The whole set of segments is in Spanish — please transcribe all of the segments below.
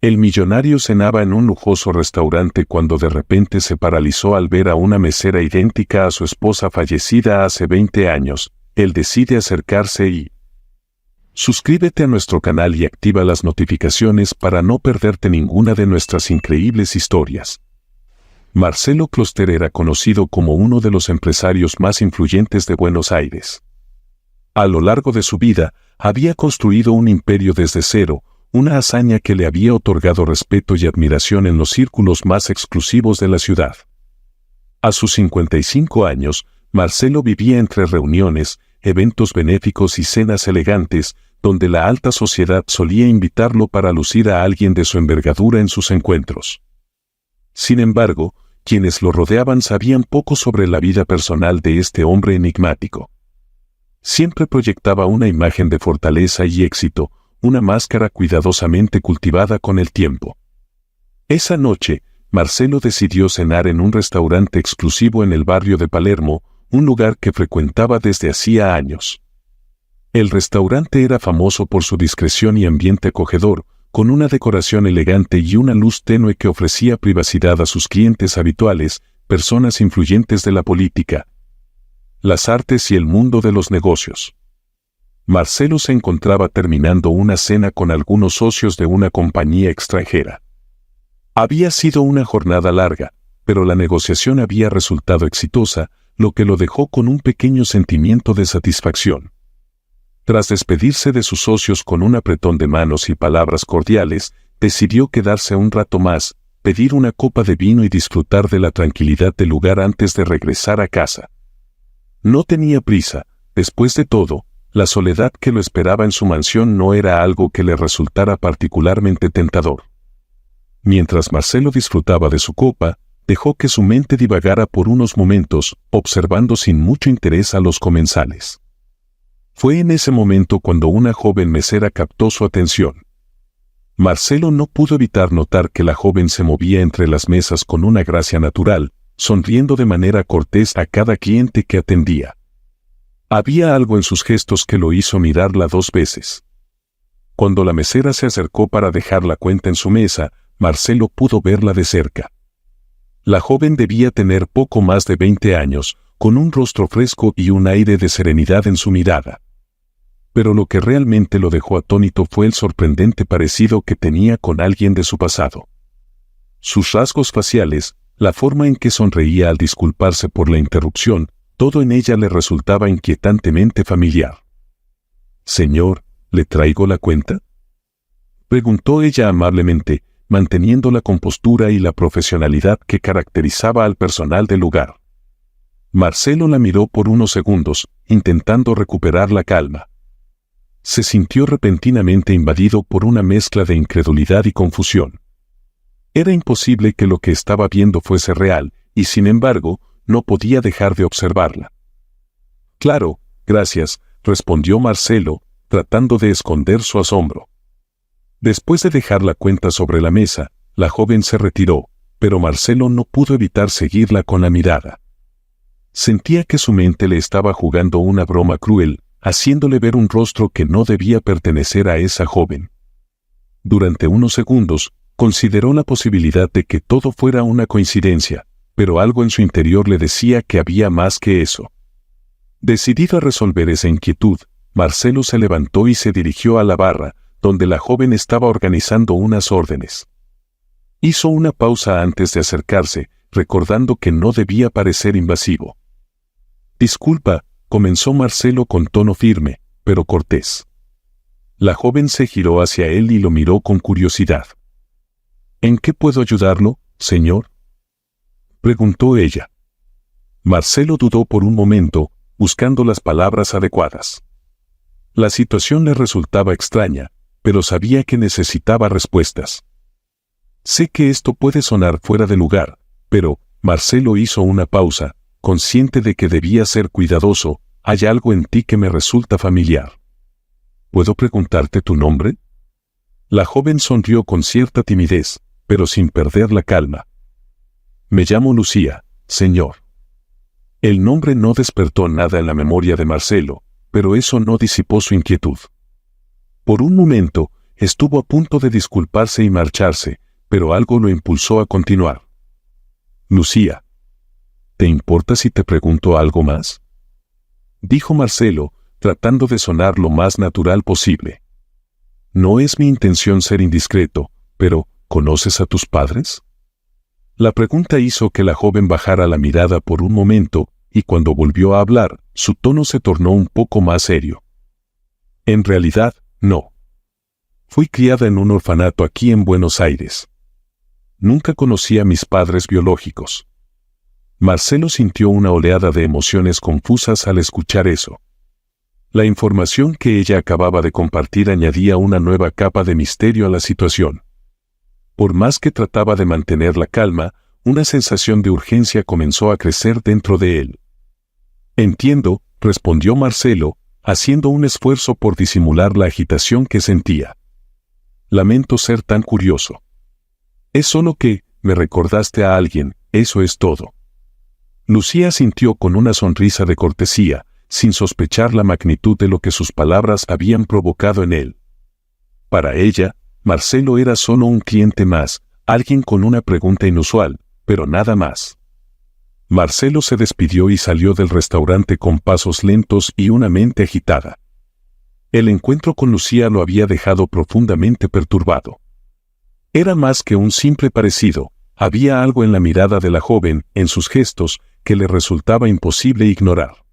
El millonario cenaba en un lujoso restaurante cuando de repente se paralizó al ver a una mesera idéntica a su esposa fallecida hace 20 años. Él decide acercarse y... Suscríbete a nuestro canal y activa las notificaciones para no perderte ninguna de nuestras increíbles historias. Marcelo Closter era conocido como uno de los empresarios más influyentes de Buenos Aires. A lo largo de su vida, había construido un imperio desde cero, una hazaña que le había otorgado respeto y admiración en los círculos más exclusivos de la ciudad. A sus 55 años, Marcelo vivía entre reuniones, eventos benéficos y cenas elegantes, donde la alta sociedad solía invitarlo para lucir a alguien de su envergadura en sus encuentros. Sin embargo, quienes lo rodeaban sabían poco sobre la vida personal de este hombre enigmático. Siempre proyectaba una imagen de fortaleza y éxito, una máscara cuidadosamente cultivada con el tiempo. Esa noche, Marcelo decidió cenar en un restaurante exclusivo en el barrio de Palermo, un lugar que frecuentaba desde hacía años. El restaurante era famoso por su discreción y ambiente acogedor, con una decoración elegante y una luz tenue que ofrecía privacidad a sus clientes habituales, personas influyentes de la política, las artes y el mundo de los negocios. Marcelo se encontraba terminando una cena con algunos socios de una compañía extranjera. Había sido una jornada larga, pero la negociación había resultado exitosa, lo que lo dejó con un pequeño sentimiento de satisfacción. Tras despedirse de sus socios con un apretón de manos y palabras cordiales, decidió quedarse un rato más, pedir una copa de vino y disfrutar de la tranquilidad del lugar antes de regresar a casa. No tenía prisa, después de todo, la soledad que lo esperaba en su mansión no era algo que le resultara particularmente tentador. Mientras Marcelo disfrutaba de su copa, dejó que su mente divagara por unos momentos, observando sin mucho interés a los comensales. Fue en ese momento cuando una joven mesera captó su atención. Marcelo no pudo evitar notar que la joven se movía entre las mesas con una gracia natural, sonriendo de manera cortés a cada cliente que atendía. Había algo en sus gestos que lo hizo mirarla 2 veces. Cuando la mesera se acercó para dejar la cuenta en su mesa, Marcelo pudo verla de cerca. La joven debía tener poco más de 20 años, con un rostro fresco y un aire de serenidad en su mirada. Pero lo que realmente lo dejó atónito fue el sorprendente parecido que tenía con alguien de su pasado. Sus rasgos faciales, la forma en que sonreía al disculparse por la interrupción, todo en ella le resultaba inquietantemente familiar. «Señor, ¿le traigo la cuenta?», preguntó ella amablemente, manteniendo la compostura y la profesionalidad que caracterizaba al personal del lugar. Marcelo la miró por unos segundos, intentando recuperar la calma. Se sintió repentinamente invadido por una mezcla de incredulidad y confusión. Era imposible que lo que estaba viendo fuese real, y sin embargo, no podía dejar de observarla. «Claro, gracias», respondió Marcelo, tratando de esconder su asombro. Después de dejar la cuenta sobre la mesa, la joven se retiró, pero Marcelo no pudo evitar seguirla con la mirada. Sentía que su mente le estaba jugando una broma cruel, haciéndole ver un rostro que no debía pertenecer a esa joven. Durante unos segundos, consideró la posibilidad de que todo fuera una coincidencia, pero algo en su interior le decía que había más que eso. Decidido a resolver esa inquietud, Marcelo se levantó y se dirigió a la barra, donde la joven estaba organizando unas órdenes. Hizo una pausa antes de acercarse, recordando que no debía parecer invasivo. «Disculpa», comenzó Marcelo con tono firme, pero cortés. La joven se giró hacia él y lo miró con curiosidad. «¿En qué puedo ayudarlo, señor?», preguntó ella. Marcelo dudó por un momento, buscando las palabras adecuadas. La situación le resultaba extraña, pero sabía que necesitaba respuestas. «Sé que esto puede sonar fuera de lugar, pero», Marcelo hizo una pausa, consciente de que debía ser cuidadoso, «hay algo en ti que me resulta familiar». «¿Puedo preguntarte tu nombre?». La joven sonrió con cierta timidez, pero sin perder la calma. «Me llamo Lucía, señor». El nombre no despertó nada en la memoria de Marcelo, pero eso no disipó su inquietud. Por un momento, estuvo a punto de disculparse y marcharse, pero algo lo impulsó a continuar. Lucía, ¿te importa si te pregunto algo más?, dijo Marcelo, tratando de sonar lo más natural posible. No es mi intención ser indiscreto, pero ¿conoces a tus padres? La pregunta hizo que la joven bajara la mirada por un momento, y cuando volvió a hablar, su tono se tornó un poco más serio. En realidad, no. Fui criada en un orfanato aquí en Buenos Aires. Nunca conocí a mis padres biológicos. Marcelo sintió una oleada de emociones confusas al escuchar eso. La información que ella acababa de compartir añadía una nueva capa de misterio a la situación. Por más que trataba de mantener la calma, una sensación de urgencia comenzó a crecer dentro de él. Entiendo, respondió Marcelo, haciendo un esfuerzo por disimular la agitación que sentía. Lamento ser tan curioso. Es solo que, me recordaste a alguien, eso es todo. Lucía sintió con una sonrisa de cortesía, sin sospechar la magnitud de lo que sus palabras habían provocado en él. Para ella, Marcelo era solo un cliente más, alguien con una pregunta inusual, pero nada más. Marcelo se despidió y salió del restaurante con pasos lentos y una mente agitada. El encuentro con Lucía lo había dejado profundamente perturbado. Era más que un simple parecido, había algo en la mirada de la joven, en sus gestos, que le resultaba imposible ignorar.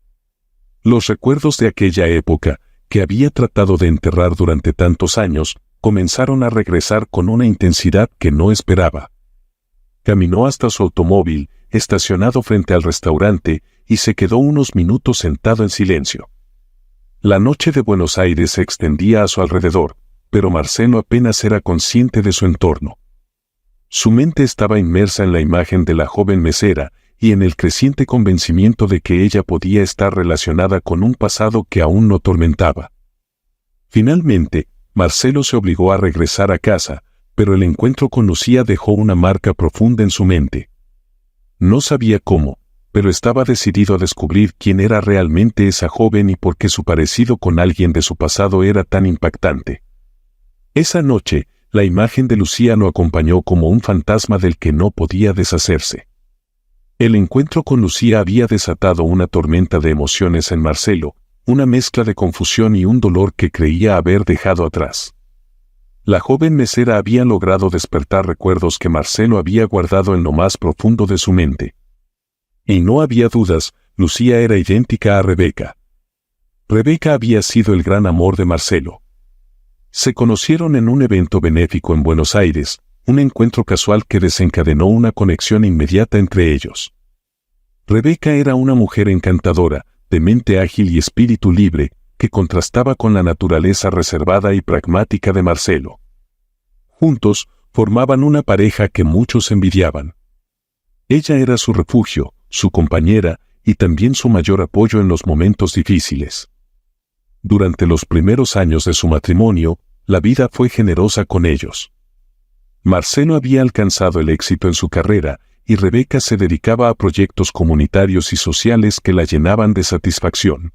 Los recuerdos de aquella época, que había tratado de enterrar durante tantos años, comenzaron a regresar con una intensidad que no esperaba. Caminó hasta su automóvil, estacionado frente al restaurante, y se quedó unos minutos sentado en silencio. La noche de Buenos Aires se extendía a su alrededor, pero Marcelo apenas era consciente de su entorno. Su mente estaba inmersa en la imagen de la joven mesera, y en el creciente convencimiento de que ella podía estar relacionada con un pasado que aún lo atormentaba. Finalmente, Marcelo se obligó a regresar a casa, pero el encuentro con Lucía dejó una marca profunda en su mente. No sabía cómo, pero estaba decidido a descubrir quién era realmente esa joven y por qué su parecido con alguien de su pasado era tan impactante. Esa noche, la imagen de Lucía lo acompañó como un fantasma del que no podía deshacerse. El encuentro con Lucía había desatado una tormenta de emociones en Marcelo, una mezcla de confusión y un dolor que creía haber dejado atrás. La joven mesera había logrado despertar recuerdos que Marcelo había guardado en lo más profundo de su mente. Y no había dudas, Lucía era idéntica a Rebeca. Rebeca había sido el gran amor de Marcelo. Se conocieron en un evento benéfico en Buenos Aires, un encuentro casual que desencadenó una conexión inmediata entre ellos. Rebeca era una mujer encantadora, de mente ágil y espíritu libre, que contrastaba con la naturaleza reservada y pragmática de Marcelo. Juntos, formaban una pareja que muchos envidiaban. Ella era su refugio, su compañera, y también su mayor apoyo en los momentos difíciles. Durante los primeros años de su matrimonio, la vida fue generosa con ellos. Marcelo había alcanzado el éxito en su carrera, y Rebeca se dedicaba a proyectos comunitarios y sociales que la llenaban de satisfacción.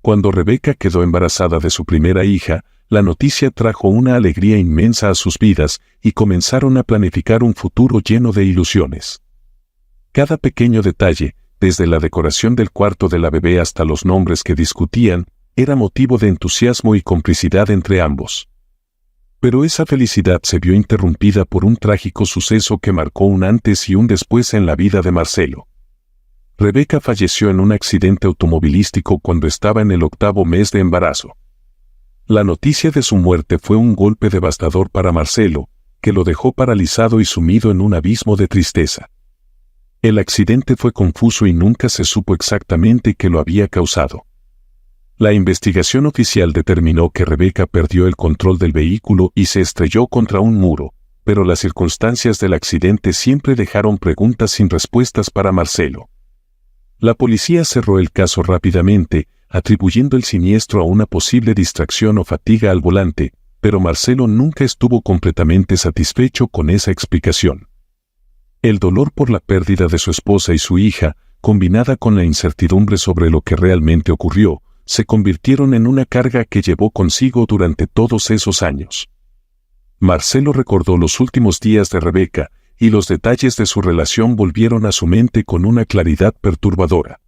Cuando Rebeca quedó embarazada de su primera hija, la noticia trajo una alegría inmensa a sus vidas y comenzaron a planificar un futuro lleno de ilusiones. Cada pequeño detalle, desde la decoración del cuarto de la bebé hasta los nombres que discutían, era motivo de entusiasmo y complicidad entre ambos. Pero esa felicidad se vio interrumpida por un trágico suceso que marcó un antes y un después en la vida de Marcelo. Rebeca falleció en un accidente automovilístico cuando estaba en el 8º mes de embarazo. La noticia de su muerte fue un golpe devastador para Marcelo, que lo dejó paralizado y sumido en un abismo de tristeza. El accidente fue confuso y nunca se supo exactamente qué lo había causado. La investigación oficial determinó que Rebeca perdió el control del vehículo y se estrelló contra un muro, pero las circunstancias del accidente siempre dejaron preguntas sin respuestas para Marcelo. La policía cerró el caso rápidamente, atribuyendo el siniestro a una posible distracción o fatiga al volante, pero Marcelo nunca estuvo completamente satisfecho con esa explicación. El dolor por la pérdida de su esposa y su hija, combinada con la incertidumbre sobre lo que realmente ocurrió, se convirtieron en una carga que llevó consigo durante todos esos años. Marcelo recordó los últimos días de Rebeca, y los detalles de su relación volvieron a su mente con una claridad perturbadora.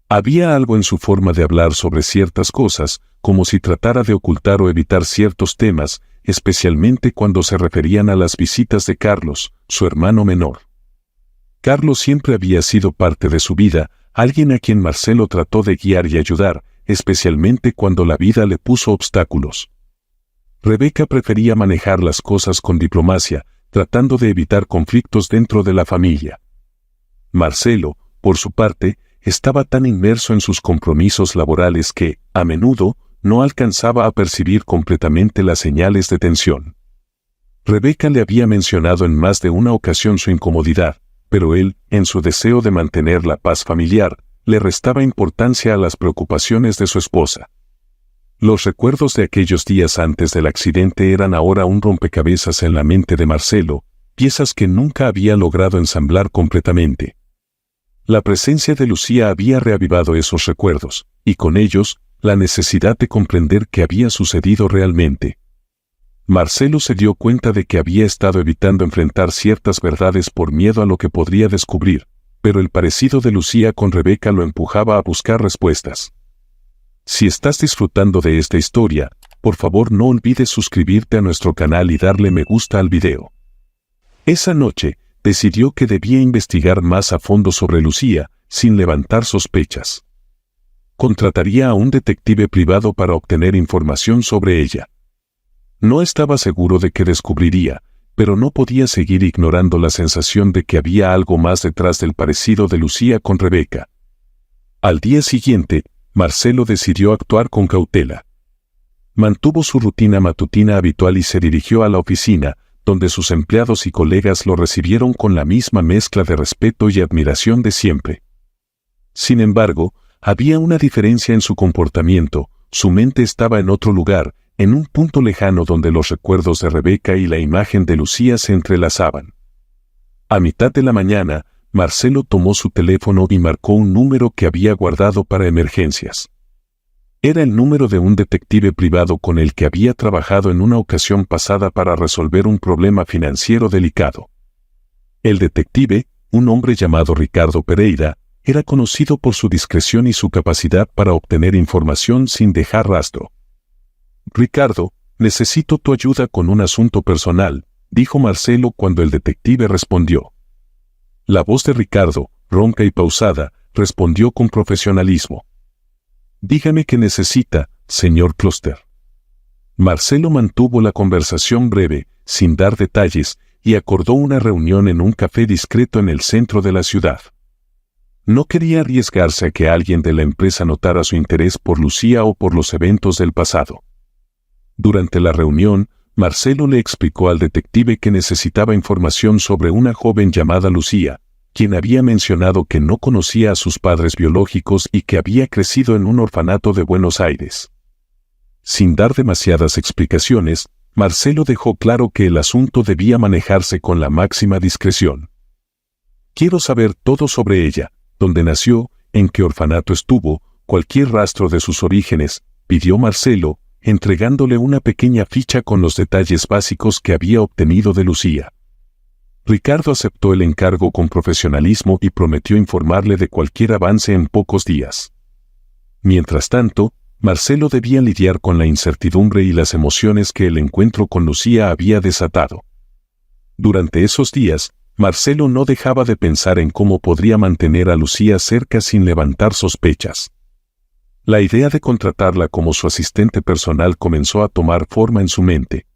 Había algo en su forma de hablar sobre ciertas cosas, como si tratara de ocultar o evitar ciertos temas, especialmente cuando se referían a las visitas de Carlos, su hermano menor. Carlos siempre había sido parte de su vida, alguien a quien Marcelo trató de guiar y ayudar, especialmente cuando la vida le puso obstáculos. Rebeca prefería manejar las cosas con diplomacia, tratando de evitar conflictos dentro de la familia. Marcelo, por su parte, estaba tan inmerso en sus compromisos laborales que, a menudo, no alcanzaba a percibir completamente las señales de tensión. Rebeca le había mencionado en más de una ocasión su incomodidad, pero él, en su deseo de mantener la paz familiar, le restaba importancia a las preocupaciones de su esposa. Los recuerdos de aquellos días antes del accidente eran ahora un rompecabezas en la mente de Marcelo, piezas que nunca había logrado ensamblar completamente. La presencia de Lucía había reavivado esos recuerdos, y con ellos, la necesidad de comprender qué había sucedido realmente. Marcelo se dio cuenta de que había estado evitando enfrentar ciertas verdades por miedo a lo que podría descubrir, pero el parecido de Lucía con Rebeca lo empujaba a buscar respuestas. Si estás disfrutando de esta historia, por favor no olvides suscribirte a nuestro canal y darle me gusta al video. Esa noche, decidió que debía investigar más a fondo sobre Lucía, sin levantar sospechas. Contrataría a un detective privado para obtener información sobre ella. No estaba seguro de qué descubriría, pero no podía seguir ignorando la sensación de que había algo más detrás del parecido de Lucía con Rebeca. Al día siguiente, Marcelo decidió actuar con cautela. Mantuvo su rutina matutina habitual y se dirigió a la oficina, donde sus empleados y colegas lo recibieron con la misma mezcla de respeto y admiración de siempre. Sin embargo, había una diferencia en su comportamiento, su mente estaba en otro lugar, en un punto lejano donde los recuerdos de Rebeca y la imagen de Lucía se entrelazaban. A mitad de la mañana, Marcelo tomó su teléfono y marcó un número que había guardado para emergencias. Era el número de un detective privado con el que había trabajado en una ocasión pasada para resolver un problema financiero delicado. El detective, un hombre llamado Ricardo Pereira, era conocido por su discreción y su capacidad para obtener información sin dejar rastro. «Ricardo, necesito tu ayuda con un asunto personal», dijo Marcelo cuando el detective respondió. La voz de Ricardo, ronca y pausada, respondió con profesionalismo. «Dígame qué necesita, señor Kloster». Marcelo mantuvo la conversación breve, sin dar detalles, y acordó una reunión en un café discreto en el centro de la ciudad. No quería arriesgarse a que alguien de la empresa notara su interés por Lucía o por los eventos del pasado. Durante la reunión, Marcelo le explicó al detective que necesitaba información sobre una joven llamada Lucía, quien había mencionado que no conocía a sus padres biológicos y que había crecido en un orfanato de Buenos Aires. Sin dar demasiadas explicaciones, Marcelo dejó claro que el asunto debía manejarse con la máxima discreción. «Quiero saber todo sobre ella, dónde nació, en qué orfanato estuvo, cualquier rastro de sus orígenes», pidió Marcelo, entregándole una pequeña ficha con los detalles básicos que había obtenido de Lucía. Ricardo aceptó el encargo con profesionalismo y prometió informarle de cualquier avance en pocos días. Mientras tanto, Marcelo debía lidiar con la incertidumbre y las emociones que el encuentro con Lucía había desatado. Durante esos días, Marcelo no dejaba de pensar en cómo podría mantener a Lucía cerca sin levantar sospechas. La idea de contratarla como su asistente personal comenzó a tomar forma en su mente.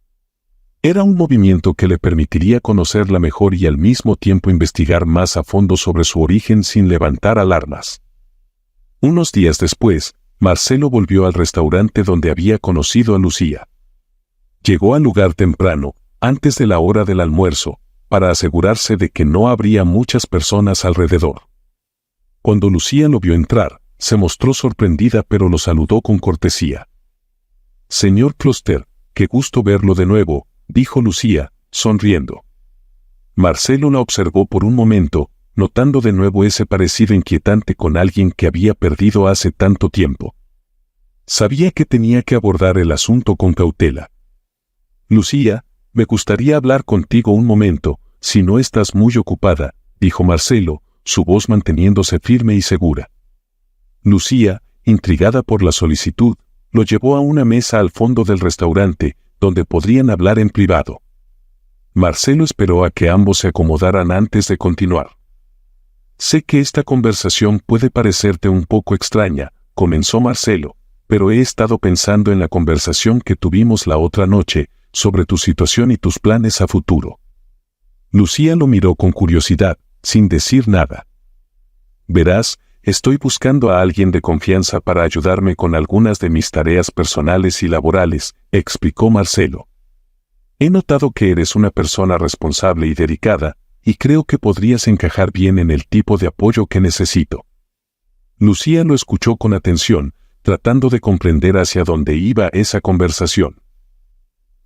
Era un movimiento que le permitiría conocerla mejor y al mismo tiempo investigar más a fondo sobre su origen sin levantar alarmas. Unos días después, Marcelo volvió al restaurante donde había conocido a Lucía. Llegó al lugar temprano, antes de la hora del almuerzo, para asegurarse de que no habría muchas personas alrededor. Cuando Lucía lo vio entrar, se mostró sorprendida pero lo saludó con cortesía. «Señor Kloster, qué gusto verlo de nuevo», dijo Lucía, sonriendo. Marcelo la observó por un momento, notando de nuevo ese parecido inquietante con alguien que había perdido hace tanto tiempo. Sabía que tenía que abordar el asunto con cautela. «Lucía, Me gustaría hablar contigo un momento, si no estás muy ocupada, dijo Marcelo, su voz manteniéndose firme y segura. Lucía, intrigada por la solicitud, lo llevó a una mesa al fondo del restaurante, donde podrían hablar en privado. Marcelo esperó a que ambos se acomodaran antes de continuar. Sé que esta conversación puede parecerte un poco extraña, comenzó Marcelo, pero he estado pensando en la conversación que tuvimos la otra noche, sobre tu situación y tus planes a futuro. Lucía lo miró con curiosidad, sin decir nada. Verás, estoy buscando a alguien de confianza para ayudarme con algunas de mis tareas personales y laborales, explicó Marcelo. He notado que eres una persona responsable y dedicada, y creo que podrías encajar bien en el tipo de apoyo que necesito. Lucía lo escuchó con atención, tratando de comprender hacia dónde iba esa conversación.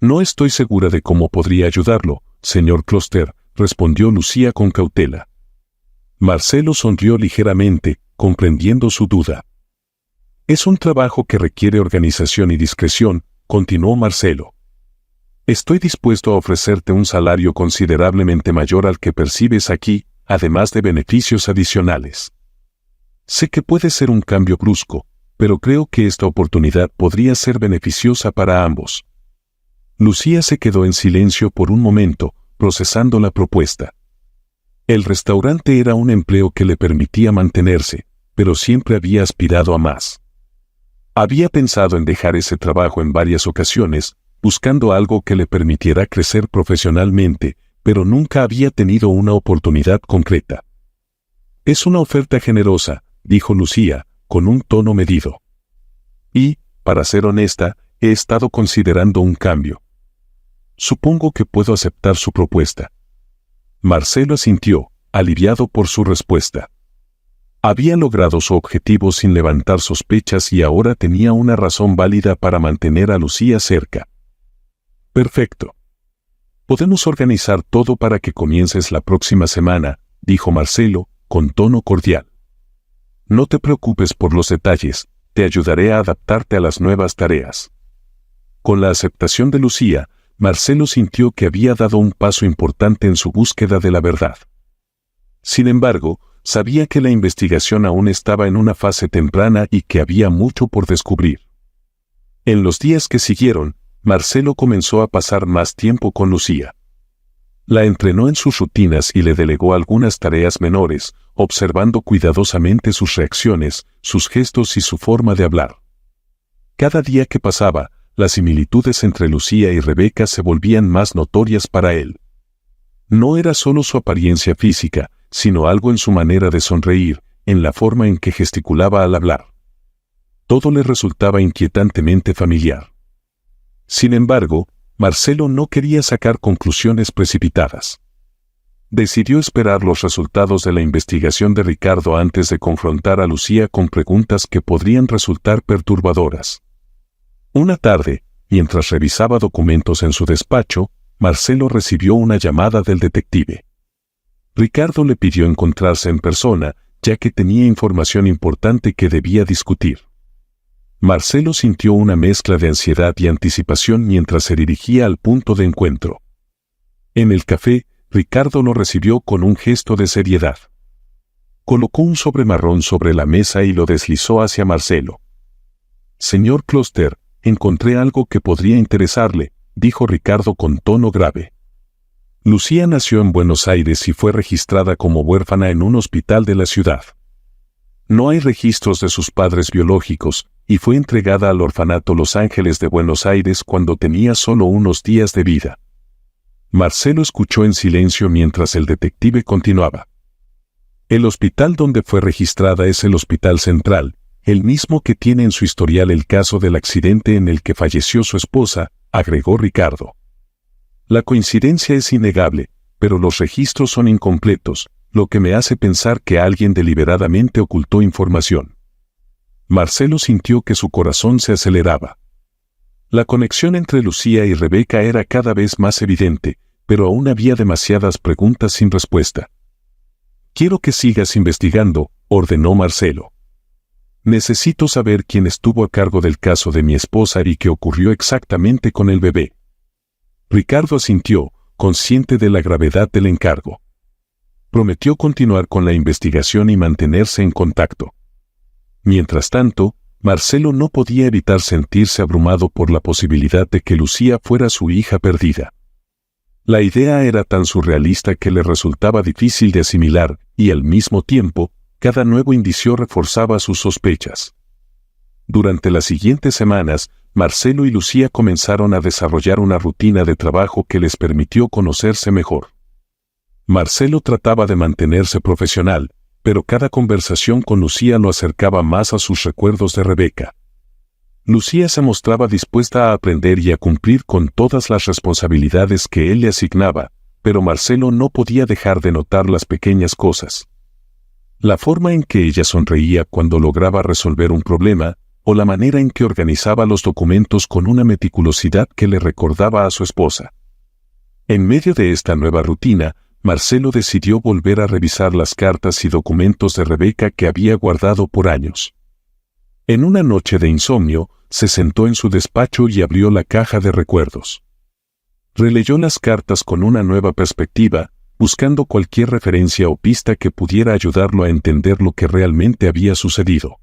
No estoy segura de cómo podría ayudarlo, señor Closter, respondió Lucía con cautela. Marcelo sonrió ligeramente, comprendiendo su duda. Es un trabajo que requiere organización y discreción, continuó Marcelo. Estoy dispuesto a ofrecerte un salario considerablemente mayor al que percibes aquí, además de beneficios adicionales. Sé que puede ser un cambio brusco, pero creo que esta oportunidad podría ser beneficiosa para ambos. Lucía se quedó en silencio por un momento, procesando la propuesta. El restaurante era un empleo que le permitía mantenerse, pero siempre había aspirado a más. Había pensado en dejar ese trabajo en varias ocasiones, buscando algo que le permitiera crecer profesionalmente, pero nunca había tenido una oportunidad concreta. Es una oferta generosa, dijo Lucía, con un tono medido. Y, para ser honesta, he estado considerando un cambio. Supongo que puedo aceptar su propuesta. Marcelo asintió, aliviado por su respuesta. Había logrado su objetivo sin levantar sospechas y ahora tenía una razón válida para mantener a Lucía cerca. Perfecto. Podemos organizar todo para que comiences la próxima semana, dijo Marcelo, con tono cordial. No te preocupes por los detalles, te ayudaré a adaptarte a las nuevas tareas. Con la aceptación de Lucía, Marcelo sintió que había dado un paso importante en su búsqueda de la verdad. Sin embargo, sabía que la investigación aún estaba en una fase temprana y que había mucho por descubrir. En los días que siguieron, Marcelo comenzó a pasar más tiempo con Lucía. La entrenó en sus rutinas y le delegó algunas tareas menores, observando cuidadosamente sus reacciones, sus gestos y su forma de hablar. Cada día que pasaba, las similitudes entre Lucía y Rebeca se volvían más notorias para él. No era solo su apariencia física, sino algo en su manera de sonreír, en la forma en que gesticulaba al hablar. Todo le resultaba inquietantemente familiar. Sin embargo, Marcelo no quería sacar conclusiones precipitadas. Decidió esperar los resultados de la investigación de Ricardo antes de confrontar a Lucía con preguntas que podrían resultar perturbadoras. Una tarde, mientras revisaba documentos en su despacho, Marcelo recibió una llamada del detective. Ricardo le pidió encontrarse en persona, ya que tenía información importante que debía discutir. Marcelo sintió una mezcla de ansiedad y anticipación mientras se dirigía al punto de encuentro. En el café, Ricardo lo recibió con un gesto de seriedad. Colocó un sobre marrón sobre la mesa y lo deslizó hacia Marcelo. Señor Closter, encontré algo que podría interesarle, dijo Ricardo con tono grave. Lucía nació en Buenos Aires y fue registrada como huérfana en un hospital de la ciudad. No hay registros de sus padres biológicos, y fue entregada al orfanato Los Ángeles de Buenos Aires cuando tenía solo unos días de vida. Marcelo escuchó en silencio mientras el detective continuaba. El hospital donde fue registrada es el Hospital Central, el mismo que tiene en su historial el caso del accidente en el que falleció su esposa, agregó Ricardo. La coincidencia es innegable, pero los registros son incompletos, lo que me hace pensar que alguien deliberadamente ocultó información. Marcelo sintió que su corazón se aceleraba. La conexión entre Lucía y Rebeca era cada vez más evidente, pero aún había demasiadas preguntas sin respuesta. Quiero que sigas investigando, ordenó Marcelo. Necesito saber quién estuvo a cargo del caso de mi esposa y qué ocurrió exactamente con el bebé. Ricardo asintió, consciente de la gravedad del encargo. Prometió continuar con la investigación y mantenerse en contacto. Mientras tanto, Marcelo no podía evitar sentirse abrumado por la posibilidad de que Lucía fuera su hija perdida. La idea era tan surrealista que le resultaba difícil de asimilar, y al mismo tiempo, cada nuevo indicio reforzaba sus sospechas. Durante las siguientes semanas, Marcelo y Lucía comenzaron a desarrollar una rutina de trabajo que les permitió conocerse mejor. Marcelo trataba de mantenerse profesional, pero cada conversación con Lucía lo acercaba más a sus recuerdos de Rebeca. Lucía se mostraba dispuesta a aprender y a cumplir con todas las responsabilidades que él le asignaba, pero Marcelo no podía dejar de notar las pequeñas cosas. La forma en que ella sonreía cuando lograba resolver un problema, o la manera en que organizaba los documentos con una meticulosidad que le recordaba a su esposa. En medio de esta nueva rutina, Marcelo decidió volver a revisar las cartas y documentos de Rebeca que había guardado por años. En una noche de insomnio, se sentó en su despacho y abrió la caja de recuerdos. Releyó las cartas con una nueva perspectiva, buscando cualquier referencia o pista que pudiera ayudarlo a entender lo que realmente había sucedido.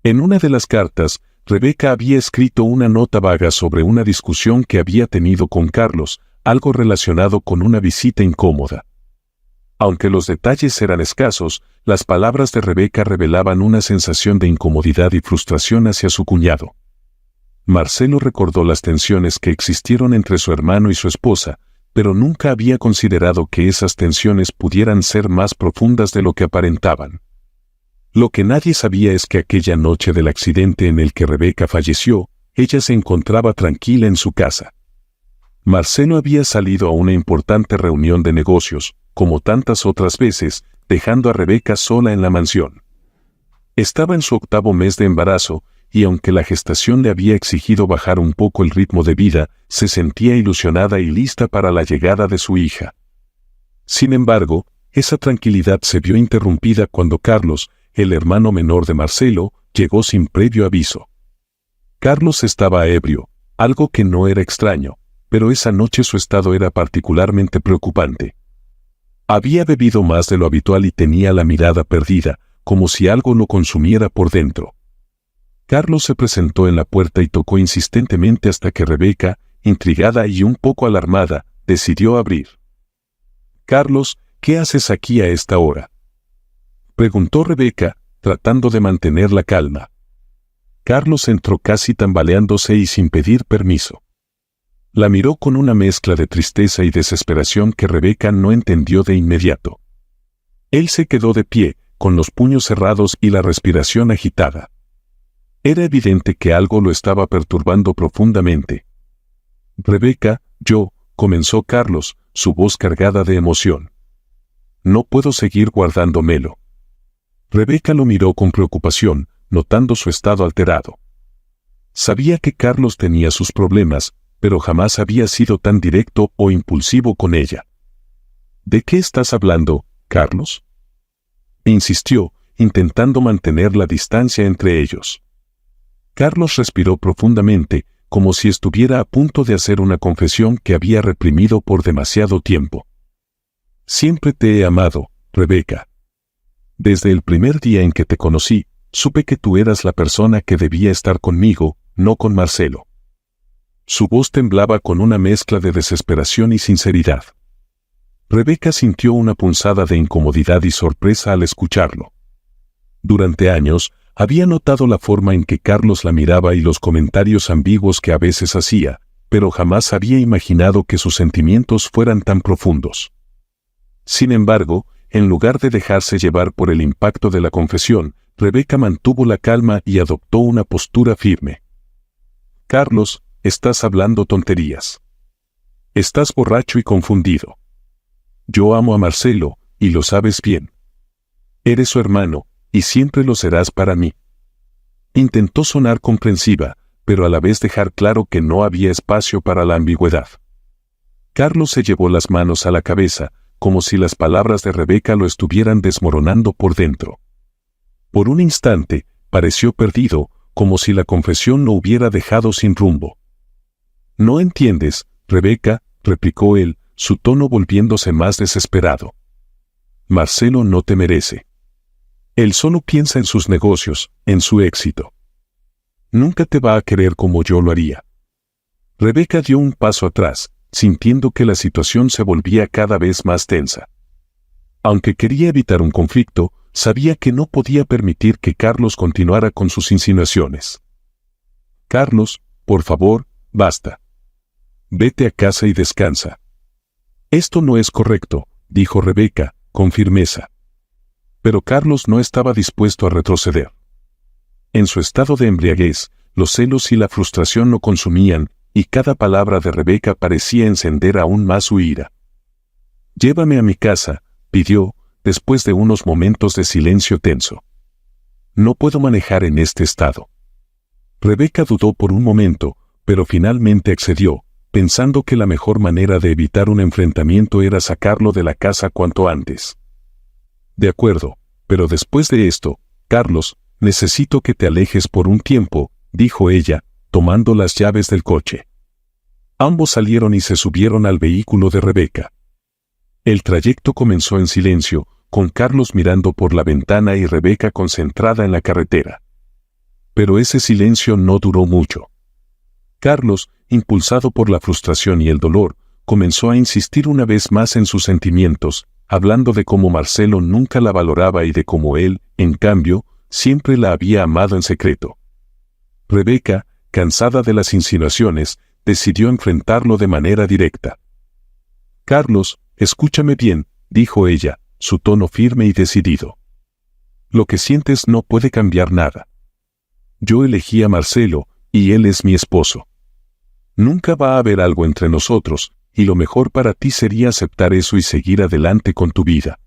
En una de las cartas, Rebeca había escrito una nota vaga sobre una discusión que había tenido con Carlos, algo relacionado con una visita incómoda. Aunque los detalles eran escasos, las palabras de Rebeca revelaban una sensación de incomodidad y frustración hacia su cuñado. Marcelo recordó las tensiones que existieron entre su hermano y su esposa, pero nunca había considerado que esas tensiones pudieran ser más profundas de lo que aparentaban. Lo que nadie sabía es que aquella noche del accidente en el que Rebeca falleció, ella se encontraba tranquila en su casa. Marcelo había salido a una importante reunión de negocios, como tantas otras veces, dejando a Rebeca sola en la mansión. Estaba en su 8º mes de embarazo, y aunque la gestación le había exigido bajar un poco el ritmo de vida, se sentía ilusionada y lista para la llegada de su hija. Sin embargo, esa tranquilidad se vio interrumpida cuando Carlos, el hermano menor de Marcelo, llegó sin previo aviso. Carlos estaba ebrio, algo que no era extraño, pero esa noche su estado era particularmente preocupante. Había bebido más de lo habitual y tenía la mirada perdida, como si algo lo consumiera por dentro. Carlos se presentó en la puerta y tocó insistentemente hasta que Rebeca, intrigada y un poco alarmada, decidió abrir. «Carlos, ¿qué haces aquí a esta hora?», preguntó Rebeca, tratando de mantener la calma. Carlos entró casi tambaleándose y sin pedir permiso. La miró con una mezcla de tristeza y desesperación que Rebeca no entendió de inmediato. Él se quedó de pie, con los puños cerrados y la respiración agitada. Era evidente que algo lo estaba perturbando profundamente. «Rebeca, comenzó Carlos, su voz cargada de emoción. «No puedo seguir guardándomelo». Rebeca lo miró con preocupación, notando su estado alterado. Sabía que Carlos tenía sus problemas, pero jamás había sido tan directo o impulsivo con ella. «¿De qué estás hablando, Carlos?», insistió, intentando mantener la distancia entre ellos. Carlos respiró profundamente, como si estuviera a punto de hacer una confesión que había reprimido por demasiado tiempo. «Siempre te he amado, Rebeca. Desde el primer día en que te conocí, supe que tú eras la persona que debía estar conmigo, no con Marcelo». Su voz temblaba con una mezcla de desesperación y sinceridad. Rebeca sintió una punzada de incomodidad y sorpresa al escucharlo. Durante años, había notado la forma en que Carlos la miraba y los comentarios ambiguos que a veces hacía, pero jamás había imaginado que sus sentimientos fueran tan profundos. Sin embargo, en lugar de dejarse llevar por el impacto de la confesión, Rebeca mantuvo la calma y adoptó una postura firme. «Carlos, estás hablando tonterías. Estás borracho y confundido. Yo amo a Marcelo, y lo sabes bien. Eres su hermano, y siempre lo serás para mí». Intentó sonar comprensiva, pero a la vez dejar claro que no había espacio para la ambigüedad. Carlos se llevó las manos a la cabeza, como si las palabras de Rebeca lo estuvieran desmoronando por dentro. Por un instante, pareció perdido, como si la confesión lo hubiera dejado sin rumbo. «¿No entiendes?», Rebeca, replicó él, su tono volviéndose más desesperado. Marcelo no te merece. Él solo piensa en sus negocios, en su éxito. Nunca te va a querer como yo lo haría. Rebeca dio un paso atrás, sintiendo que la situación se volvía cada vez más tensa. Aunque quería evitar un conflicto, sabía que no podía permitir que Carlos continuara con sus insinuaciones. Carlos, por favor, basta. Vete a casa y descansa. Esto no es correcto, dijo Rebeca, con firmeza. Pero Carlos no estaba dispuesto a retroceder. En su estado de embriaguez, los celos y la frustración lo consumían, y cada palabra de Rebeca parecía encender aún más su ira. Llévame a mi casa, pidió, después de unos momentos de silencio tenso. No puedo manejar en este estado. Rebeca dudó por un momento, pero finalmente accedió, pensando que la mejor manera de evitar un enfrentamiento era sacarlo de la casa cuanto antes. De acuerdo, pero después de esto, Carlos, necesito que te alejes por un tiempo, dijo ella, tomando las llaves del coche. Ambos salieron y se subieron al vehículo de Rebeca. El trayecto comenzó en silencio, con Carlos mirando por la ventana y Rebeca concentrada en la carretera. Pero ese silencio no duró mucho. Carlos, impulsado por la frustración y el dolor, comenzó a insistir una vez más en sus sentimientos, hablando de cómo Marcelo nunca la valoraba y de cómo él, en cambio, siempre la había amado en secreto. Rebeca, cansada de las insinuaciones, decidió enfrentarlo de manera directa. Carlos, escúchame bien, dijo ella, su tono firme y decidido. Lo que sientes no puede cambiar nada. Yo elegí a Marcelo, y él es mi esposo. Nunca va a haber algo entre nosotros, y lo mejor para ti sería aceptar eso y seguir adelante con tu vida.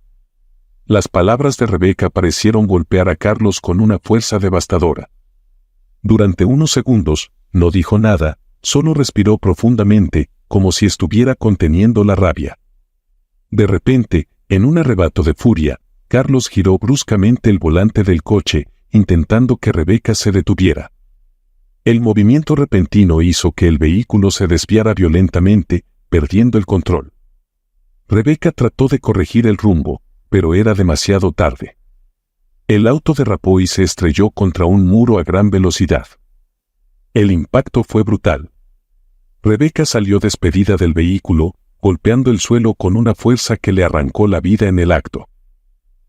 Las palabras de Rebeca parecieron golpear a Carlos con una fuerza devastadora. Durante unos segundos, no dijo nada, solo respiró profundamente, como si estuviera conteniendo la rabia. De repente, en un arrebato de furia, Carlos giró bruscamente el volante del coche, intentando que Rebeca se detuviera. El movimiento repentino hizo que el vehículo se desviara violentamente, perdiendo el control. Rebeca trató de corregir el rumbo, pero era demasiado tarde. El auto derrapó y se estrelló contra un muro a gran velocidad. El impacto fue brutal. Rebeca salió despedida del vehículo, golpeando el suelo con una fuerza que le arrancó la vida en el acto.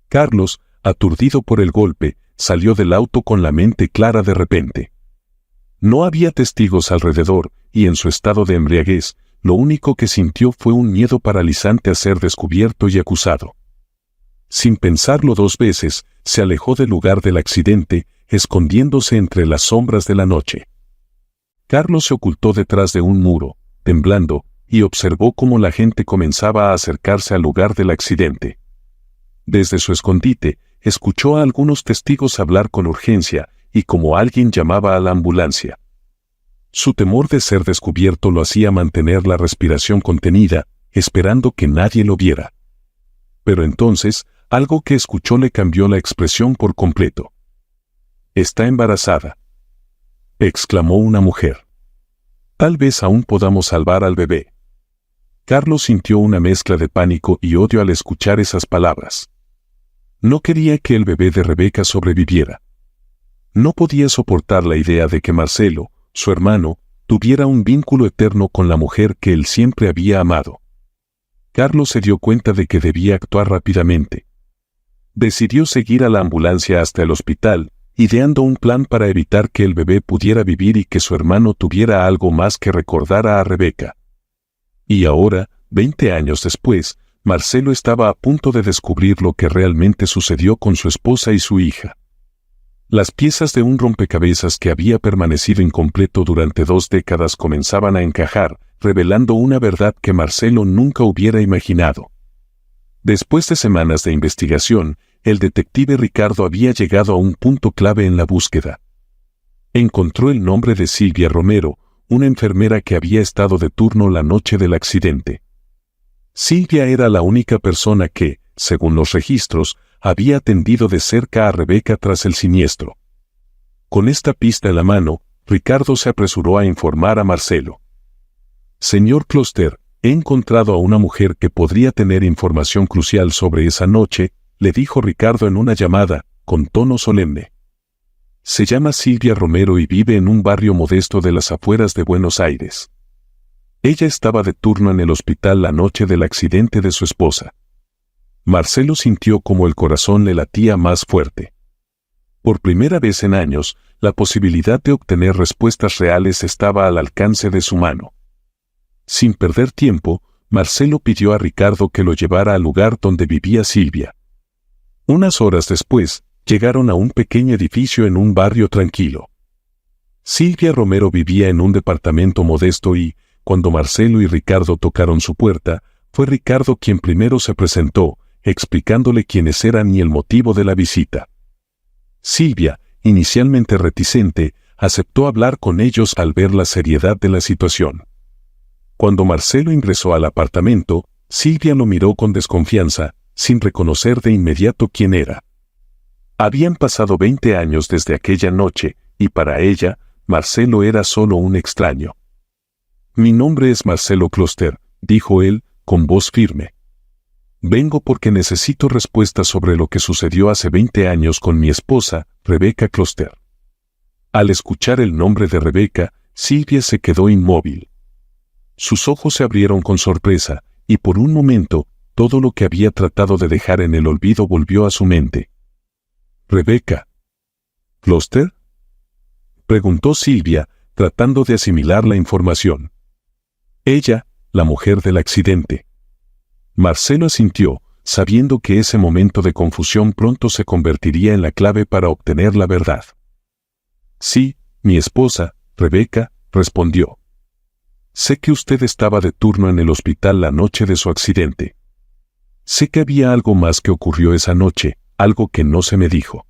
Carlos, aturdido por el golpe, salió del auto con la mente clara de repente. No había testigos alrededor, y en su estado de embriaguez, lo único que sintió fue un miedo paralizante a ser descubierto y acusado. Sin pensarlo dos veces, se alejó del lugar del accidente, escondiéndose entre las sombras de la noche. Carlos se ocultó detrás de un muro, temblando, y observó cómo la gente comenzaba a acercarse al lugar del accidente. Desde su escondite, escuchó a algunos testigos hablar con urgencia, y como alguien llamaba a la ambulancia. Su temor de ser descubierto lo hacía mantener la respiración contenida, esperando que nadie lo viera. Pero entonces, algo que escuchó le cambió la expresión por completo. «Está embarazada», exclamó una mujer. «Tal vez aún podamos salvar al bebé». Carlos sintió una mezcla de pánico y odio al escuchar esas palabras. No quería que el bebé de Rebeca sobreviviera. No podía soportar la idea de que Marcelo, su hermano, tuviera un vínculo eterno con la mujer que él siempre había amado. Carlos se dio cuenta de que debía actuar rápidamente. Decidió seguir a la ambulancia hasta el hospital, ideando un plan para evitar que el bebé pudiera vivir y que su hermano tuviera algo más que recordara a Rebeca. Y ahora, 20 años después, Marcelo estaba a punto de descubrir lo que realmente sucedió con su esposa y su hija. Las piezas de un rompecabezas que había permanecido incompleto durante 2 décadas comenzaban a encajar, revelando una verdad que Marcelo nunca hubiera imaginado. Después de semanas de investigación, el detective Ricardo había llegado a un punto clave en la búsqueda. Encontró el nombre de Silvia Romero, una enfermera que había estado de turno la noche del accidente. Silvia era la única persona que, según los registros, había atendido de cerca a Rebeca tras el siniestro. Con esta pista en la mano, Ricardo se apresuró a informar a Marcelo. Señor Closter, he encontrado a una mujer que podría tener información crucial sobre esa noche, le dijo Ricardo en una llamada, con tono solemne. Se llama Silvia Romero y vive en un barrio modesto de las afueras de Buenos Aires. Ella estaba de turno en el hospital la noche del accidente de su esposa. Marcelo sintió como el corazón le latía más fuerte. Por primera vez en años, la posibilidad de obtener respuestas reales estaba al alcance de su mano. Sin perder tiempo, Marcelo pidió a Ricardo que lo llevara al lugar donde vivía Silvia. Unas horas después, llegaron a un pequeño edificio en un barrio tranquilo. Silvia Romero vivía en un departamento modesto y, cuando Marcelo y Ricardo tocaron su puerta, fue Ricardo quien primero se presentó, explicándole quiénes eran y el motivo de la visita. Silvia, inicialmente reticente, aceptó hablar con ellos al ver la seriedad de la situación. Cuando Marcelo ingresó al apartamento, Silvia lo miró con desconfianza, sin reconocer de inmediato quién era. Habían pasado 20 años desde aquella noche, y para ella, Marcelo era solo un extraño. «Mi nombre es Marcelo Closter», dijo él, con voz firme. «Vengo porque necesito respuestas sobre lo que sucedió hace 20 años con mi esposa, Rebeca Closter». Al escuchar el nombre de Rebeca, Silvia se quedó inmóvil. Sus ojos se abrieron con sorpresa, y por un momento, todo lo que había tratado de dejar en el olvido volvió a su mente. «¿Rebeca Closter?», preguntó Silvia, tratando de asimilar la información. «Ella, la mujer del accidente». Marcelo asintió, sabiendo que ese momento de confusión pronto se convertiría en la clave para obtener la verdad. «Sí, mi esposa, Rebeca», respondió. «Sé que usted estaba de turno en el hospital la noche de su accidente. Sé que había algo más que ocurrió esa noche, algo que no se me dijo».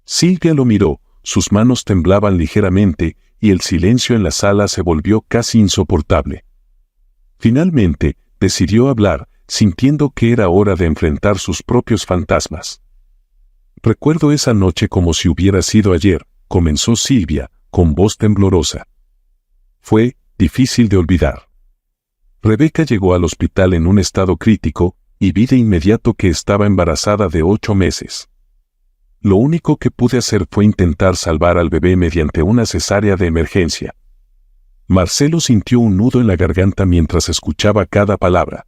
Silvia lo miró, sus manos temblaban ligeramente, y el silencio en la sala se volvió casi insoportable. Finalmente, decidió hablar, sintiendo que era hora de enfrentar sus propios fantasmas. «Recuerdo esa noche como si hubiera sido ayer», comenzó Silvia, con voz temblorosa. «Fue difícil de olvidar. Rebeca llegó al hospital en un estado crítico, y vi de inmediato que estaba embarazada de 8 meses. Lo único que pude hacer fue intentar salvar al bebé mediante una cesárea de emergencia». Marcelo sintió un nudo en la garganta mientras escuchaba cada palabra.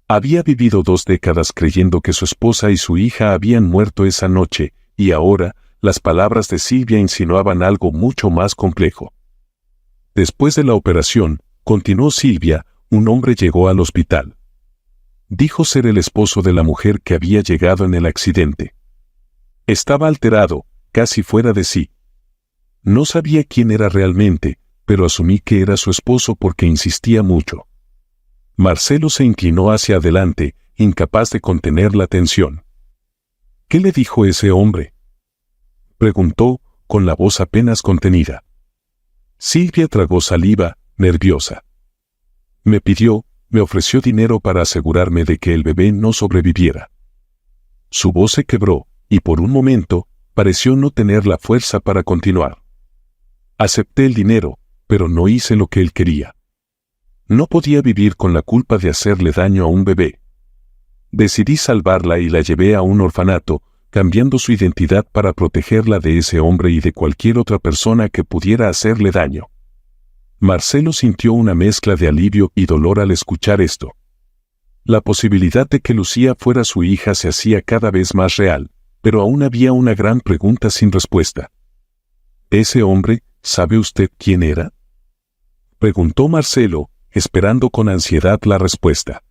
Había vivido 2 décadas creyendo que su esposa y su hija habían muerto esa noche, y ahora, las palabras de Silvia insinuaban algo mucho más complejo. «Después de la operación», continuó Silvia, «un hombre llegó al hospital. Dijo ser el esposo de la mujer que había llegado en el accidente. Estaba alterado, casi fuera de sí. No sabía quién era realmente, pero asumí que era su esposo porque insistía mucho». Marcelo se inclinó hacia adelante, incapaz de contener la tensión. «¿Qué le dijo ese hombre?», preguntó, con la voz apenas contenida. Silvia tragó saliva, nerviosa. Me ofreció dinero para asegurarme de que el bebé no sobreviviera». Su voz se quebró, y por un momento, pareció no tener la fuerza para continuar. «Acepté el dinero, pero no hice lo que él quería. No podía vivir con la culpa de hacerle daño a un bebé. Decidí salvarla y la llevé a un orfanato, cambiando su identidad para protegerla de ese hombre y de cualquier otra persona que pudiera hacerle daño». Marcelo sintió una mezcla de alivio y dolor al escuchar esto. La posibilidad de que Lucía fuera su hija se hacía cada vez más real, pero aún había una gran pregunta sin respuesta. «¿Ese hombre, sabe usted quién era?», preguntó Marcelo, esperando con ansiedad la respuesta.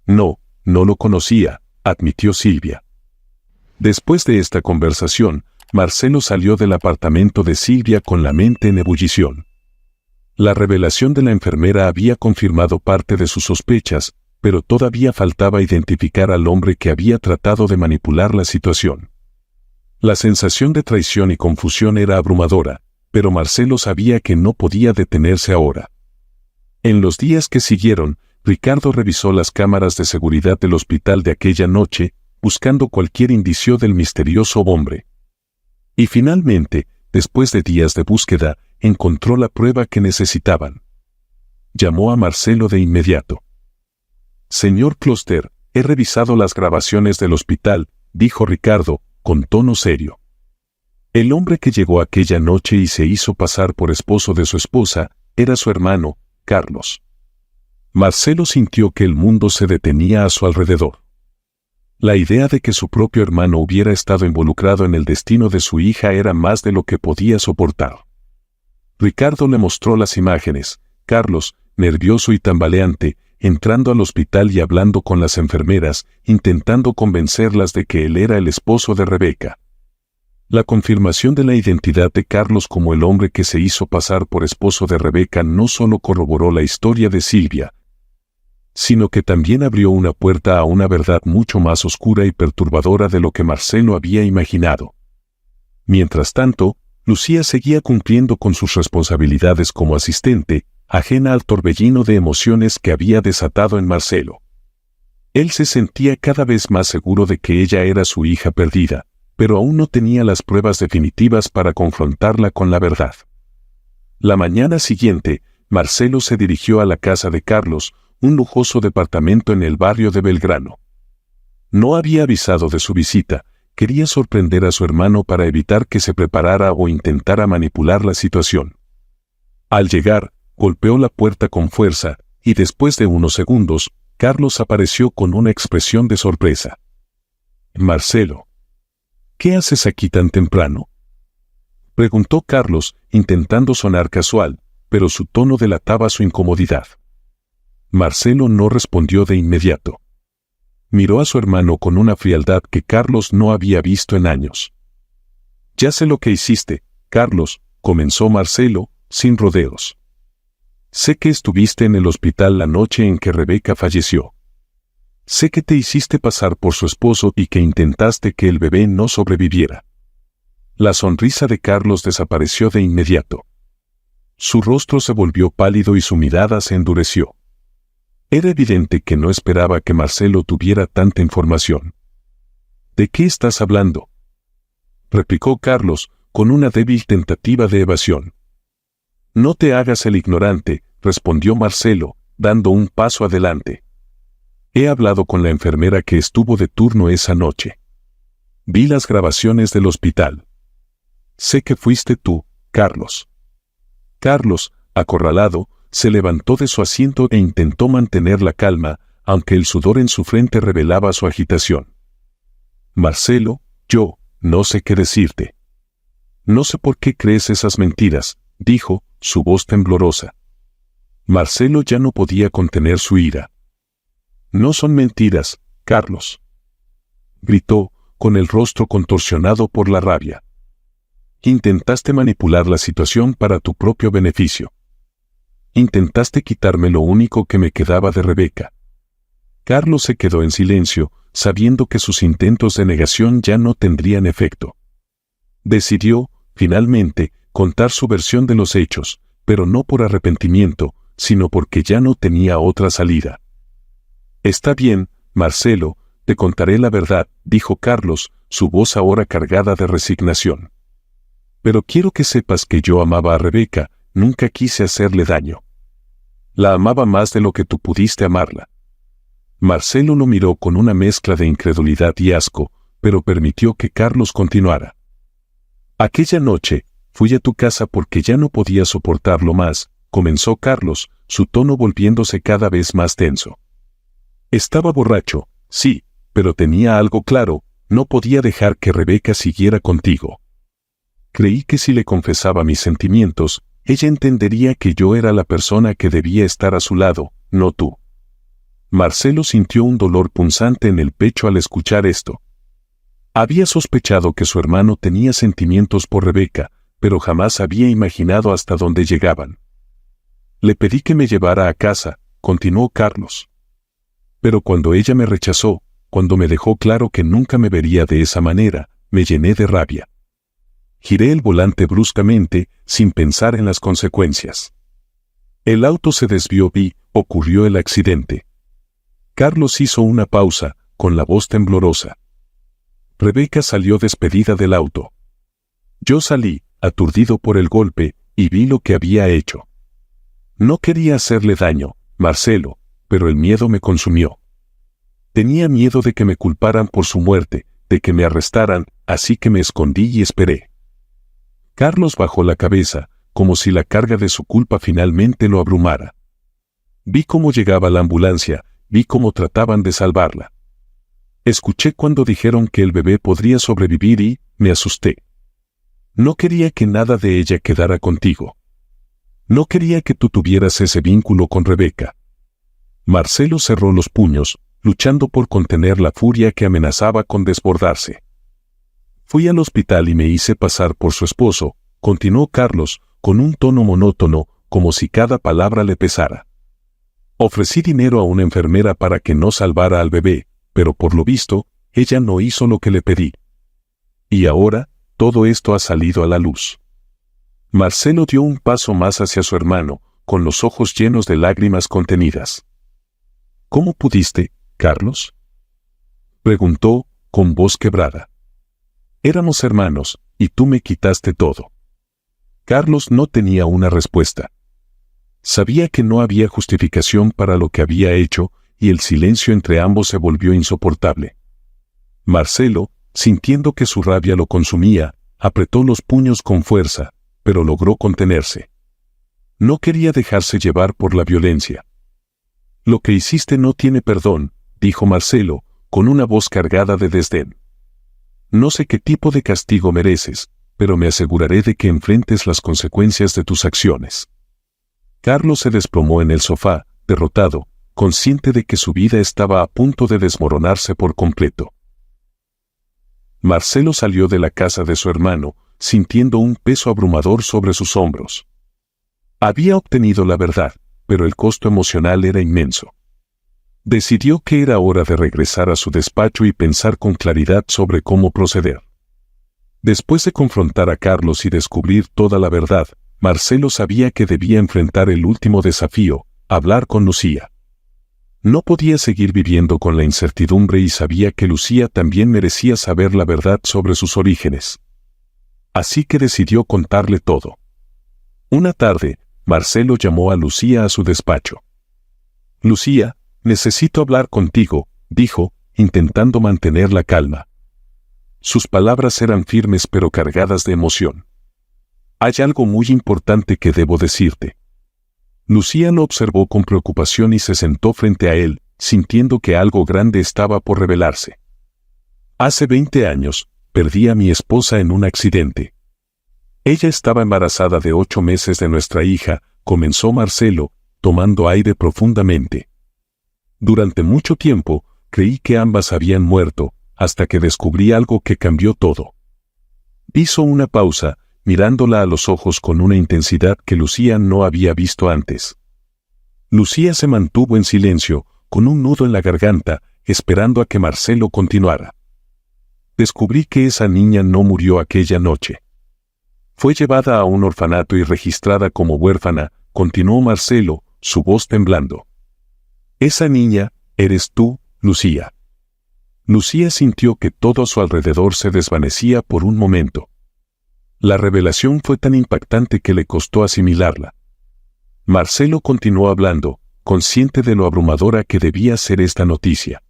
«No lo conocía», admitió Silvia. Después de esta conversación, Marcelo salió del apartamento de Silvia con la mente en ebullición. La revelación de la enfermera había confirmado parte de sus sospechas, pero todavía faltaba identificar al hombre que había tratado de manipular la situación. La sensación de traición y confusión era abrumadora, pero Marcelo sabía que no podía detenerse ahora. En los días que siguieron, Ricardo revisó las cámaras de seguridad del hospital de aquella noche, buscando cualquier indicio del misterioso hombre. Y finalmente, después de días de búsqueda, encontró la prueba que necesitaban. llamó a Marcelo de inmediato. Señor Closter, he revisado las grabaciones del hospital, dijo Ricardo, con tono serio. El hombre que llegó aquella noche y se hizo pasar por esposo de su esposa, era su hermano, Carlos. Marcelo sintió que el mundo se detenía a su alrededor. La idea de que su propio hermano hubiera estado involucrado en el destino de su hija era más de lo que podía soportar. Ricardo le mostró las imágenes. Carlos, nervioso y tambaleante, entrando al hospital y hablando con las enfermeras, intentando convencerlas de que él era el esposo de Rebeca. La confirmación de la identidad de Carlos como el hombre que se hizo pasar por esposo de Rebeca no solo corroboró la historia de Silvia, sino que también abrió una puerta a una verdad mucho más oscura y perturbadora de lo que Marcelo había imaginado. Mientras tanto, Lucía seguía cumpliendo con sus responsabilidades como asistente, ajena al torbellino de emociones que había desatado en Marcelo. Él se sentía cada vez más seguro de que ella era su hija perdida, pero aún no tenía las pruebas definitivas para confrontarla con la verdad. La mañana siguiente, Marcelo se dirigió a la casa de Carlos, un lujoso departamento en el barrio de Belgrano. No había avisado de su visita, quería sorprender a su hermano para evitar que se preparara o intentara manipular la situación. Al llegar, golpeó la puerta con fuerza, y después de unos segundos, Carlos apareció con una expresión de sorpresa. «Marcelo, ¿qué haces aquí tan temprano?», preguntó Carlos, intentando sonar casual, pero su tono delataba su incomodidad. Marcelo no respondió de inmediato. Miró a su hermano con una frialdad que Carlos no había visto en años. «Ya sé lo que hiciste, Carlos», comenzó Marcelo, sin rodeos. «Sé que estuviste en el hospital la noche en que Rebeca falleció. Sé que te hiciste pasar por su esposo y que intentaste que el bebé no sobreviviera». La sonrisa de Carlos desapareció de inmediato. Su rostro se volvió pálido y su mirada se endureció. Era evidente que no esperaba que Marcelo tuviera tanta información. «¿De qué estás hablando?», replicó Carlos, con una débil tentativa de evasión. «No te hagas el ignorante», respondió Marcelo, dando un paso adelante. «He hablado con la enfermera que estuvo de turno esa noche. Vi las grabaciones del hospital. Sé que fuiste tú, Carlos». Carlos, acorralado, se levantó de su asiento e intentó mantener la calma, aunque el sudor en su frente revelaba su agitación. «Marcelo, yo no sé qué decirte. No sé por qué crees esas mentiras», dijo, su voz temblorosa. Marcelo ya no podía contener su ira. «No son mentiras, Carlos», gritó, con el rostro contorsionado por la rabia. «Intentaste manipular la situación para tu propio beneficio. Intentaste quitarme lo único que me quedaba de Rebeca». Carlos se quedó en silencio, sabiendo que sus intentos de negación ya no tendrían efecto. Decidió, finalmente, contar su versión de los hechos, pero no por arrepentimiento, sino porque ya no tenía otra salida. «Está bien, Marcelo, te contaré la verdad», dijo Carlos, su voz ahora cargada de resignación. «Pero quiero que sepas que yo amaba a Rebeca, nunca quise hacerle daño. La amaba más de lo que tú pudiste amarla». Marcelo lo miró con una mezcla de incredulidad y asco, pero permitió que Carlos continuara. «Aquella noche, fui a tu casa porque ya no podía soportarlo más», comenzó Carlos, su tono volviéndose cada vez más tenso. «Estaba borracho, sí, pero tenía algo claro, no podía dejar que Rebeca siguiera contigo. Creí que si le confesaba mis sentimientos, ella entendería que yo era la persona que debía estar a su lado, no tú». Marcelo sintió un dolor punzante en el pecho al escuchar esto. Había sospechado que su hermano tenía sentimientos por Rebeca, pero jamás había imaginado hasta dónde llegaban. «Le pedí que me llevara a casa», continuó Carlos. «Pero cuando ella me rechazó, cuando me dejó claro que nunca me vería de esa manera, me llené de rabia. Giré el volante bruscamente, sin pensar en las consecuencias. El auto se desvió y ocurrió el accidente». Carlos hizo una pausa, con la voz temblorosa. Rebeca salió despedida del auto. Yo salí, aturdido por el golpe, y vi lo que había hecho. No quería hacerle daño, Marcelo, pero el miedo me consumió. Tenía miedo de que me culparan por su muerte, de que me arrestaran, así que me escondí y esperé. Carlos bajó la cabeza, como si la carga de su culpa finalmente lo abrumara. Vi cómo llegaba la ambulancia, vi cómo trataban de salvarla. Escuché cuando dijeron que el bebé podría sobrevivir y me asusté. No quería que nada de ella quedara contigo. No quería que tú tuvieras ese vínculo con Rebeca. Marcelo cerró los puños, luchando por contener la furia que amenazaba con desbordarse. Fui al hospital y me hice pasar por su esposo, continuó Carlos, con un tono monótono, como si cada palabra le pesara. Ofrecí dinero a una enfermera para que no salvara al bebé, pero por lo visto, ella no hizo lo que le pedí. Y ahora, todo esto ha salido a la luz. Marcelo dio un paso más hacia su hermano, con los ojos llenos de lágrimas contenidas. ¿Cómo pudiste, Carlos?, preguntó, con voz quebrada. Éramos hermanos, y tú me quitaste todo. Carlos no tenía una respuesta. Sabía que no había justificación para lo que había hecho, y el silencio entre ambos se volvió insoportable. Marcelo, sintiendo que su rabia lo consumía, apretó los puños con fuerza, pero logró contenerse. No quería dejarse llevar por la violencia. Lo que hiciste no tiene perdón, dijo Marcelo, con una voz cargada de desdén. No sé qué tipo de castigo mereces, pero me aseguraré de que enfrentes las consecuencias de tus acciones. Carlos se desplomó en el sofá, derrotado, consciente de que su vida estaba a punto de desmoronarse por completo. Marcelo salió de la casa de su hermano, sintiendo un peso abrumador sobre sus hombros. Había obtenido la verdad, pero el costo emocional era inmenso. Decidió que era hora de regresar a su despacho y pensar con claridad sobre cómo proceder. Después de confrontar a Carlos y descubrir toda la verdad, Marcelo sabía que debía enfrentar el último desafío, hablar con Lucía. No podía seguir viviendo con la incertidumbre y sabía que Lucía también merecía saber la verdad sobre sus orígenes. Así que decidió contarle todo. Una tarde, Marcelo llamó a Lucía a su despacho. «Lucía, necesito hablar contigo», dijo, intentando mantener la calma. Sus palabras eran firmes pero cargadas de emoción. «Hay algo muy importante que debo decirte». Lucía lo observó con preocupación y se sentó frente a él, sintiendo que algo grande estaba por revelarse. «Hace 20 años, perdí a mi esposa en un accidente. Ella estaba embarazada de 8 meses de nuestra hija», comenzó Marcelo, tomando aire profundamente. «Durante mucho tiempo, creí que ambas habían muerto, hasta que descubrí algo que cambió todo». Hizo una pausa, mirándola a los ojos con una intensidad que Lucía no había visto antes. Lucía se mantuvo en silencio, con un nudo en la garganta, esperando a que Marcelo continuara. «Descubrí que esa niña no murió aquella noche. Fue llevada a un orfanato y registrada como huérfana», continuó Marcelo, su voz temblando. «Esa niña, eres tú, Lucía». Lucía sintió que todo a su alrededor se desvanecía por un momento. La revelación fue tan impactante que le costó asimilarla. Marcelo continuó hablando, consciente de lo abrumadora que debía ser esta noticia.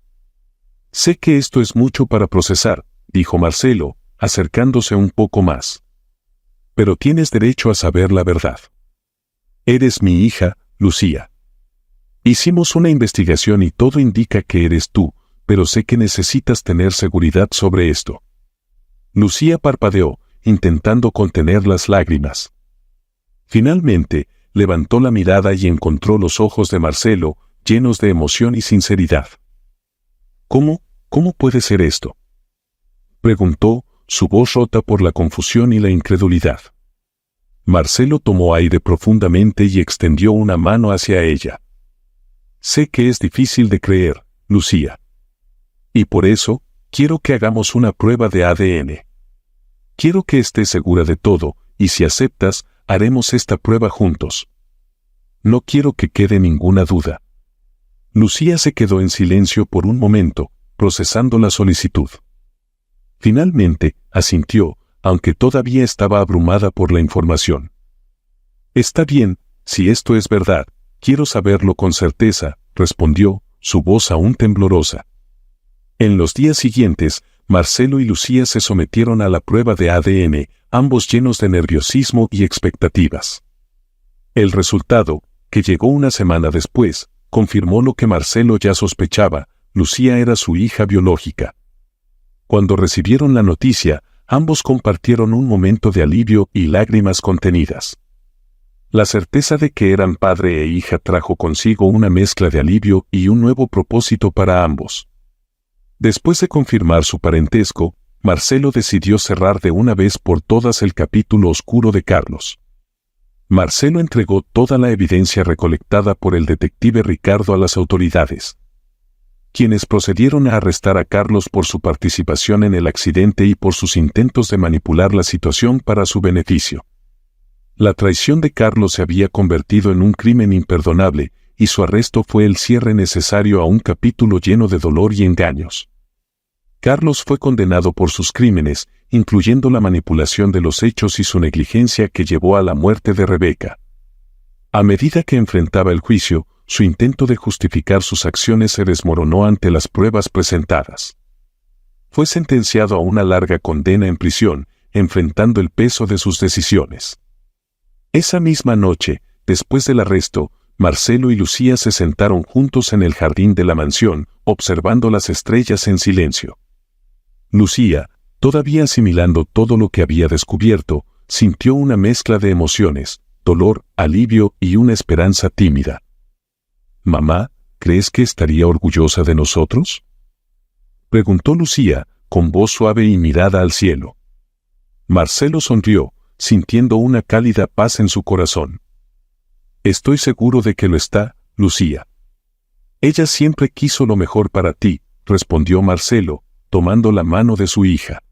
«Sé que esto es mucho para procesar», dijo Marcelo, acercándose un poco más. «Pero tienes derecho a saber la verdad. Eres mi hija, Lucía. Hicimos una investigación y todo indica que eres tú, pero sé que necesitas tener seguridad sobre esto». Lucía parpadeó, intentando contener las lágrimas. Finalmente, levantó la mirada y encontró los ojos de Marcelo, llenos de emoción y sinceridad. ¿Cómo puede ser esto?», preguntó, su voz rota por la confusión y la incredulidad. Marcelo tomó aire profundamente y extendió una mano hacia ella. «Sé que es difícil de creer, Lucía. Y por eso, quiero que hagamos una prueba de ADN. Quiero que estés segura de todo, y si aceptas, haremos esta prueba juntos. No quiero que quede ninguna duda». Lucía se quedó en silencio por un momento, procesando la solicitud. Finalmente, asintió, aunque todavía estaba abrumada por la información. «Está bien», Si esto es verdad, quiero saberlo con certeza, respondió, su voz aún temblorosa. En los días siguientes, Marcelo y Lucía se sometieron a la prueba de ADN, ambos llenos de nerviosismo y expectativas. El resultado, que llegó una semana después, confirmó lo que Marcelo ya sospechaba: Lucía era su hija biológica. Cuando recibieron la noticia, ambos compartieron un momento de alivio y lágrimas contenidas. La certeza de que eran padre e hija trajo consigo una mezcla de alivio y un nuevo propósito para ambos. Después de confirmar su parentesco, Marcelo decidió cerrar de una vez por todas el capítulo oscuro de Carlos. Marcelo entregó toda la evidencia recolectada por el detective Ricardo a las autoridades, quienes procedieron a arrestar a Carlos por su participación en el accidente y por sus intentos de manipular la situación para su beneficio. La traición de Carlos se había convertido en un crimen imperdonable, y su arresto fue el cierre necesario a un capítulo lleno de dolor y engaños. Carlos fue condenado por sus crímenes, incluyendo la manipulación de los hechos y su negligencia que llevó a la muerte de Rebeca. A medida que enfrentaba el juicio, su intento de justificar sus acciones se desmoronó ante las pruebas presentadas. Fue sentenciado a una larga condena en prisión, enfrentando el peso de sus decisiones. Esa misma noche, después del arresto, Marcelo y Lucía se sentaron juntos en el jardín de la mansión, observando las estrellas en silencio. Lucía, todavía asimilando todo lo que había descubierto, sintió una mezcla de emociones: dolor, alivio y una esperanza tímida. «Mamá, ¿crees que estaría orgullosa de nosotros?», preguntó Lucía, con voz suave y mirada al cielo. Marcelo sonrió, sintiendo una cálida paz en su corazón. «Estoy seguro de que lo está, Lucía. Ella siempre quiso lo mejor para ti», respondió Marcelo, tomando la mano de su hija.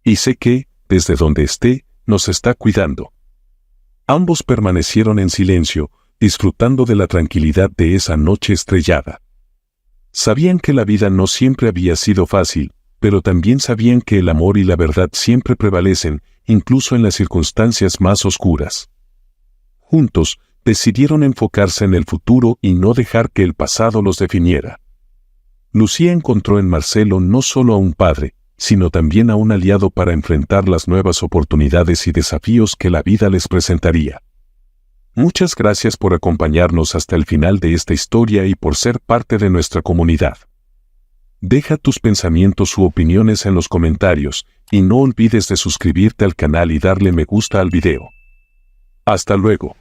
«Y sé que, desde donde esté, nos está cuidando». Ambos permanecieron en silencio, disfrutando de la tranquilidad de esa noche estrellada. Sabían que la vida no siempre había sido fácil, pero también sabían que el amor y la verdad siempre prevalecen, incluso en las circunstancias más oscuras. Juntos, decidieron enfocarse en el futuro y no dejar que el pasado los definiera. Lucía encontró en Marcelo no solo a un padre, sino también a un aliado para enfrentar las nuevas oportunidades y desafíos que la vida les presentaría. Muchas gracias por acompañarnos hasta el final de esta historia y por ser parte de nuestra comunidad. Deja tus pensamientos u opiniones en los comentarios, y no olvides de suscribirte al canal y darle me gusta al video. Hasta luego.